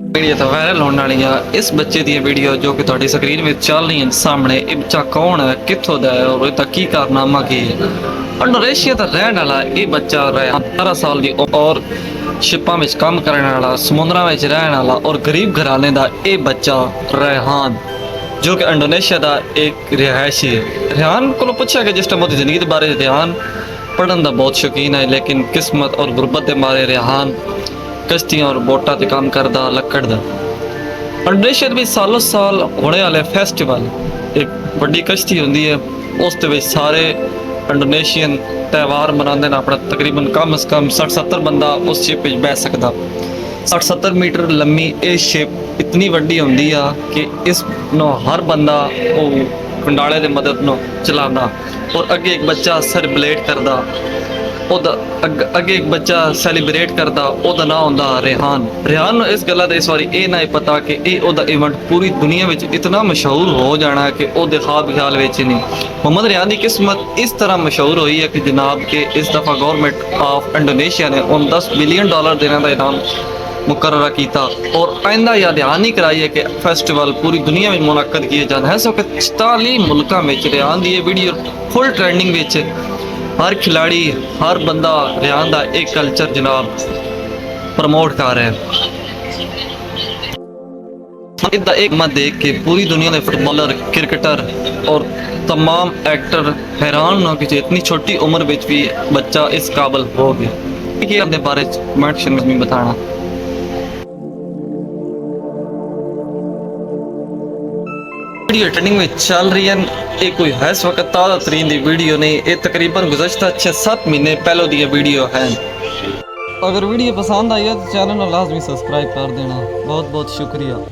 Video तो viral होने वाली है। इस बच्चे की वीडियो जो कि तुहाडी स्क्रीन में चल रही है सामने, ये बच्चा कौन है, कित्थों दा है और इसका की कारनामा की है। इंडोनेशिया का रहने वाला ये बच्चा 18 साल की और शिपां में काम करने वाला, समुद्रां में रहने वाला और गरीब घराने का ये बच्चा रेहान, जो कि इंडोनेशिया का एक रिहायशी है। रेहान को पूछा कि जिस टाइम उसकी जिंदगी के बारे रेहान पढ़ने का बहुत शौकीन है, लेकिन किस्मत और गुरबत के मारे रेहान कश्तियां और बोटा ते काम करदा लकड़ दा। इंडोनेशिया में सालों साल होने वाले फेस्टिवल एक बड़ी कश्ती होंदी है, उस दे विच सारे इंडोनेशियन त्यौहार मनाते हैं अपना। तकरीबन कम से कम 60-70 बंदा उस शिप में बह सकता। 60-70 मीटर लंबी ये शिप इतनी वड्डी होंदी है कि इस नो हर बंदा वो कंडाले की मदद नो चलाना और अगे एक बच्चा सेलिब्रेट करदा, अगे एक बच्चा सैलीब्रेट करता, ओदा नाम होंदा रेहान। रेहान इस गल का इस बारी ये ना पता कि ओदा इवेंट पूरी दुनिया में इतना मशहूर हो जाना है कि ओदे ख्वाब ख्याल विच नहीं। मोहम्मद रेहान की किस्मत इस तरह मशहूर हुई है कि जनाब के इस दफ़ा गवर्नमेंट ऑफ इंडोनेशिया ने उन $10 बिलियन देने का इनाम मुकर्रर किया और आइंदा यह ध्यान नहीं कराई है कि फेस्टिवल पूरी दुनिया में मुनक्कद किए जाते हैं। सो कि 44 मुल्कों में रेहान की ये वीडियो फुल ट्रेंडिंग में, हर खिलाड़ी हर बंदा रेहान का एक कल्चर जनाब प्रमोट कर रहा है। इसका एक मत देख के पूरी दुनिया के फुटबॉलर, क्रिकेटर और तमाम एक्टर हैरान हो कि इतनी छोटी उम्र में भी बच्चा इस काबिल हो गया। अपने बारे कमेंट सेक्शन में बताना। वीडियो ट्रेंडिंग में चल रही है, ये कोई है इस वक्त ताज़ा तरीन दी वीडियो नहीं, ये तकरीबन गुज़श्ता 6-7 महीने पहले दी वीडियो है। अगर वीडियो पसंद आई है तो चैनल को लाजमी सब्सक्राइब कर देना। बहुत बहुत शुक्रिया।